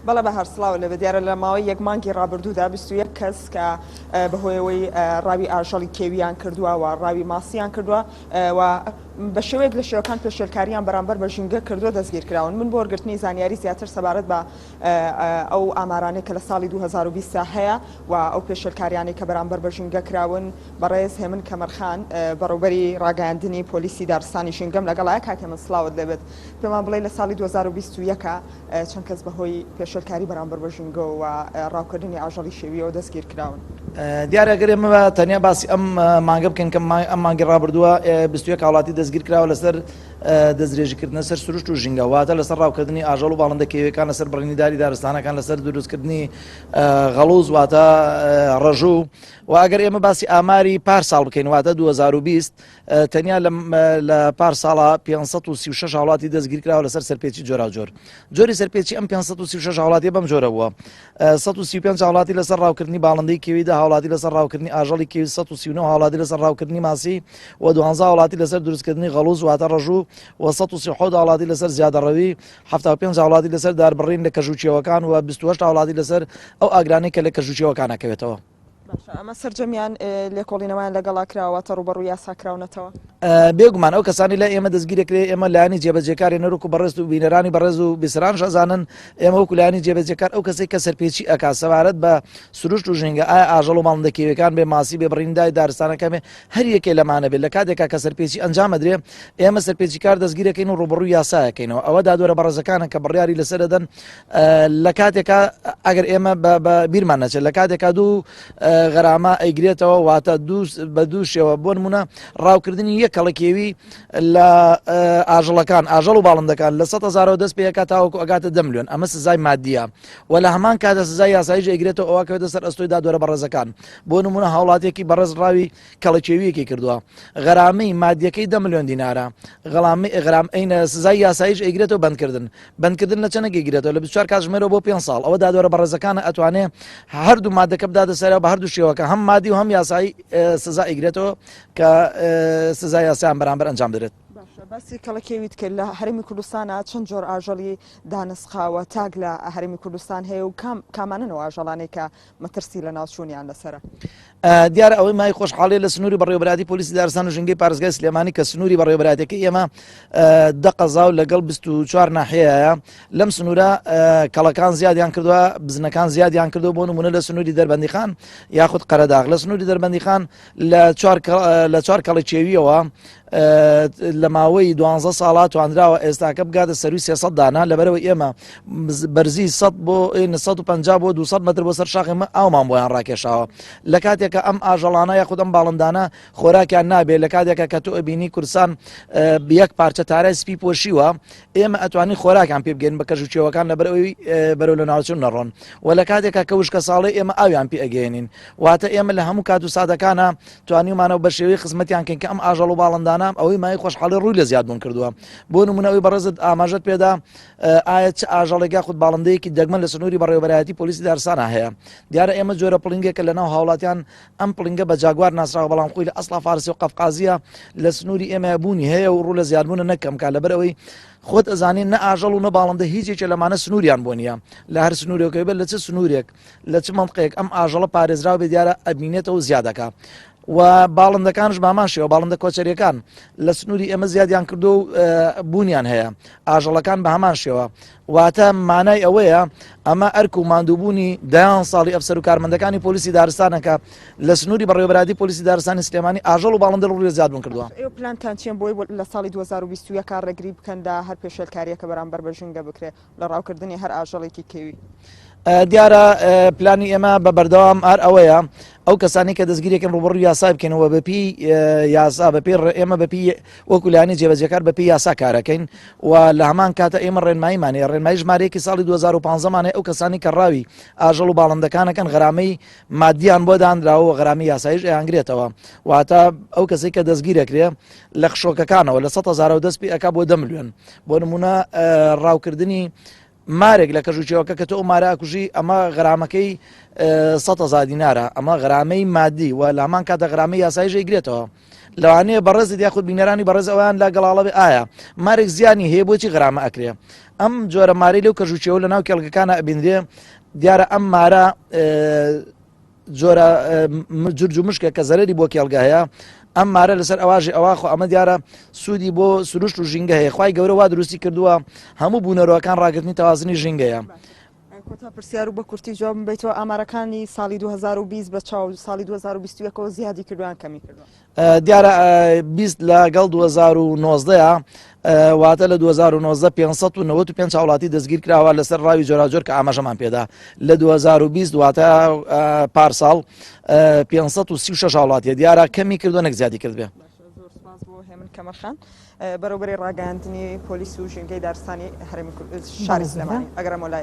بەڵە بە هەرسلااو لە بەدیارە لە ماوەی یەک مانگی ڕابردوودا 21 کەس کە بەهۆیەوەی ڕاوی ئاژەڵی کێویان کردووە و ڕاوی ماسییان کردووە و بە شێوەیەک لە شێوەکان پێشێلکاریان بەرامبەر بە ژینگە کردووە دەستگیر کراون. من بۆ وەرگرتنی زانیاری زیاتر سەبارەت بە ئەو ئامارانەی کە لە ساڵی 2020 هەیە و ئەو پێشێلکاریانی کە بەرامبەر بە ژینگە کراون بەڕێز هێمن کەمەرخان بەڕوبەری ڕاگەاندنی پۆلیسی دارستانی ژینگەم لەگەڵایە کاکە من سڵاوت لێبێت پێمان بڵێ لە ساڵی 2021 چەند کەس بەهۆی پێشێلکاری بەرامبەر بە ژینگە و ڕاوکردنی ئاژەڵی شێویەوە دەستگیر کراون. دیارەگەر ئێمە تەنیا باسی ئەم مانگە بکەین کە ئەم مانگی ڕابردووە 21 وڵاتی دەستگیر کراوە لەسەر دەستدرێژیکردنە سەر سروشت و ژینگە واتە لەسەر ڕاوکردنی ئاژەڵ و باڵندە کێویەکان لەسەر بڕینیداری دارستانەکان لەسەر دروستکردنی غەڵوز واتە ڕەژوو و ئەگەر ئێمە باسی ئاماری پار ساڵ بکەین واتە 2020 تەنیا لە پار ساڵە 536 وڵاتی دەستگیر کراوە لەسەر سەرپێچی جۆراوجۆر جۆری سەرپێچی ئەم 536 وڵاتی بەم جۆرە بووە 135 وڵاتی لەسەر ڕاوکردنی باڵندەی کێویدا هاوڵاتی لەسەر ڕاوکردنی ئاژەڵی کێوی 139 هاوڵاتی لەسەر ڕاوکردنی ماسی و 12 وڵاتی لەسەر دروستکردنی غەڵوز واتە ڕەژوو و 137 وڵاتی لەسەر زیادەڕەوی 75 وڵاتی لەسەر داربڕین لە کەژوچێوەکان و 28 وڵاتی لەسەر ئەو ئاگرانەی کە لە کەژوچێوەکان نەکەوێتەوە. ئەمە سەررجەمیان لێکۆڵینەوەیان لەگەڵا کراوەتە ڕوبەڕووی یاساکراونەتەوە بێگومان ئەو کەسانی لە ئێمە دەستگیرێکرێ ئێمە لایانی جێبەجێکاری نەرۆک و بەڕێز و بینەرانی بەڕێز و بیسران شەزانن ئێمە وەکو لایانی جێبەجێکار ئەو کەسێک کە سەرپێچی ئەکا سەبارەت بە سروشت و ژینگە ئایا ئاژەڵ و ماڵندە کێویەکان بێ ماسی بێ بڕیندای دارستانەکە بێ هەر یەکێ لەمانە بێت لە کاتێکا کە سەرپێچی ئەنجامەدرێ ئێمە سەرپێچی کار دەستگیرەکەین و ڕوبەڕووی یاسایەکەینەوە ئەوە دادوەرە بەڕێزەکانە کە بڕیاری لەسەر دەدەن لە کاتێکا ئەگەر ئێمە بە بیرمان نەچێت لە کاتێکا دوو غەرامە ئەیگرێتەوە واتە بە دوو شێوە بۆ نمونە ڕاوکردنی یەک کەڵە کێوی لە ئاژەڵەکان ئاژەڵ و باڵندەکان لە 100,000 دەست پێکات تاوەکو ئەگاتە 10 ملیۆن ئەمە سزای مادیە و لە هەمان کاتە سزای یاساییش ئەیگرێتەوە ئەوە کەوێتە سەر ئەستۆی دادوەرە بەڕێزەکان بۆ نمونە هاوڵاتێکی بەڕێز ڕاوی کەڵەکێویەکی کردووە غەرامەی مادیەکەی 10 ملیۆن دینارە غەرامەی سزای یاساییش ئەیگرێتەوە بەندکردن لە چەنە ئەیگرێتەوە لە 24 کاتژمێرەوە بۆ 5 ساڵ ئەوە دادوەرە بەڕێزەکانە ئەتوانێت هەردوو مادەکە بداتە سەرەوە بە هەردوو شێوەکە هەم مادی و هەم یاسایی سزا ئەیگرێتەوە کە سزای یاسایان بەرامبەر ئەنجام دەرێت. باسی کەڵەکێویت کرد لە هەرێمی کوردستانە چەند جۆر ئاژەڵی دانسخاوە تاگ لە هەرێمی کوردستان هەیە و کاماننەوە ئاژەڵانەی کە مەترسی لە ناوچوونیان لەسرە دیارە ئەوەی مای خۆشحاڵی لە سنووری بەڕێوەبەراتی پۆلیسی دارستان و ژینگەی پارێزگای سلێمانی کە سنووری بەڕێوەبەراتەکەی ئێمە دەقەزا و لەگەڵ 24 ناحەیەیە لەم سنوورە کەڵەکان زیادیان کردووە بزنەکان زیادیان کردو بۆ نمونە لە سنووری دەربەندیخان یاخود قەرەداغ لە سنووری دەربەندیخان لە 4 کەڵەکێویەوە لە ماوەی 12 ساڵات توانراوە ئێستاکە بگاتە سەروی 300 دانا لەبەرەوەی ئێمە بەرزی 100 بۆ 150 بۆ 200 متر بۆ سەر شاخێمە ئاومان بۆیان ڕاکێشاوە لە کاتێکە ئەم ئاژەڵانە یاخود ئەم باڵندانە خۆراکیان نابێت لە کاتێکە کە تۆ ئەبینی کورسان یەک پارچە تارای سپی پۆشیوە ئێمە ئەتوانی خۆراکیان پێ بگەین بە کەژوچێوەکان لەبەرەوەی بەرەو لە ناوچوون نەڕۆن و لە کاتێکە کە وشکە ساڵی ئێمە ئاویان پێ ئەگەێنین واتە ئێمە لە هەموو کات و سادەکانە توانیمانەوە بە شێوەی خزمەتیان کەین کە ئەم ئاژەڵ و باڵندانە ئەوەی مای خۆشحاڵی ڕووی لە زیادبوون کردووە بۆ نمونەوەی بەڕێزت ئاماژەت پێدا ئایا چ ئاژەڵێکا خود باڵندەیەکی دەگمەن لە سنووری بەڕێوەبەرایەتی پۆلیسی دارستانە هەیە دیارە ئێمە جۆرە پڵنگێکە لە ناو هاوڵاتیان ئەم پڵنگە بە جاگوار ناسراوە بەڵام خۆی لە ئەسڵا فارسی و قەفقازیە لە سنووری ئێمە بوونی هەیە و ڕوو لە زیادبوونە نەکەم کا لەبەرەوەی خۆت ئەزانین نە ئاژەڵ و نە باڵندە هیچێکە لەمانە سنووریان بۆ نییە لە هەر سنوورێکەوەی بێت لە چ سنوورێک لە چ منطقەیەک ئەم ئاژەڵە پارێزراوە بێ دیارە ئەبینێتەوە زیادەکە و باڵندەکانش باماشەوە باڵندە کۆچەریەکان لە سنووری ئێمە زیادیان کردو و بوونیان هەیە ئاژەڵەکان بە هەمان شێوە واتە مانای ئەوەیە ئەمە ئەرک و ماندووبوونی دایان ساڵی ئەفسەر و کارمەندەکانی پۆلیسی دارستانەکە لە سنووری بەڕێوەبەراتی پۆلیسی دارستانی سلێمانی ئاژەڵ و باڵندە ڕووی زیادبوون کردووە. ئێوە پلانتان چیان بۆی لە ساڵی 2021 ڕێگری بکەندا هەر پێشێلکاریەکە بەرامبەر بە ژینگە بکرێت لە ڕاوکردنی هەر ئاژەڵێکی کێوی دیارە پلانی ئێمە بە بەردەوام هەر ئەوەیە ئەو کەسانی کە دەستگیرێکن ڕوبڕووی یاسا بکەنەوە بەپی یاسا بەپی ئێمە بەپی وەکولانی جێبەجێکار بەپی یاسا کارەکەین و لە هەمان کاتە ئێمە ڕێنماییمانێ ڕێنمایی ژمارەیەکی ساڵی 2015مانێ ئەو کەسانی کە ڕاوی ئاژەڵ و باڵندەکانەکەن غەرامەی مادیان بۆ دانراوە غەرامی یاساییش ئەیانگرێتەوە واتە ئەو کەسێک کە دەستگیرەکرێ لە خشۆکەکانەوە لە 100,000 دەست پێ ئەکا بۆ 10 ملیۆن بۆ نمونە ڕاوکردنی مارێک لە کەژوچێوەکە کە تۆ مارە ئاکوژی ئەمە غەرامەکەی 100,000 دینارە ئەمە غەرامەی مادی و لە هەمان کاتە غەرامەی یاساییش ئەیگرێتەوە لەوانەیە بەڕێزت یاخود بینەرانی بەڕێز ئەویان لا گەڵاڵە بێ ئایا مارێک زیانی هەیە بۆچی غرامە ئەکرێ ئەم جۆرە مارەی لەو کەژوچێەوە لە ناو کێڵگەکانە ئەبیندرێ دیارە ئەم مارە جۆرە جرج و مشکە کە زەرری بۆ کێڵگە هەیە ئەم مارە لەسەر ئەواژی ئەواخۆ ئەمە دیارە سوودی بۆ سروشت و ژینگە هەیە خی گەورە وا دروستی کردووە هەموو بوونەرەوەکان ڕاگررتنی تەوازنی ژینگەیە. کۆتا پرسیار و بە کورتی جواب بیتەوە ئامارەکانی ساڵی 2020 بە چاو ساڵی 2021 زیادی کردویان کەمی کردووە دیارە 20 لەگەڵ 2019 واتە لە 2019 595 وڵاتی دەستگیر کراوە لەسەر ڕاوی جۆراجۆر کە ئاماژەمان پێدا لە 2020 واتە پارساڵ 536 وڵاتیە دیارە کەمی کردو نەک زیادی کرد بێ. زۆر سپاس بۆ هێمن کەمەخان بەڕێوەبەری ڕاگەاندنی پۆلیس و ژینگەی دارستانی هەرێمی شاری سلێمانی ئەگەرە مۆلای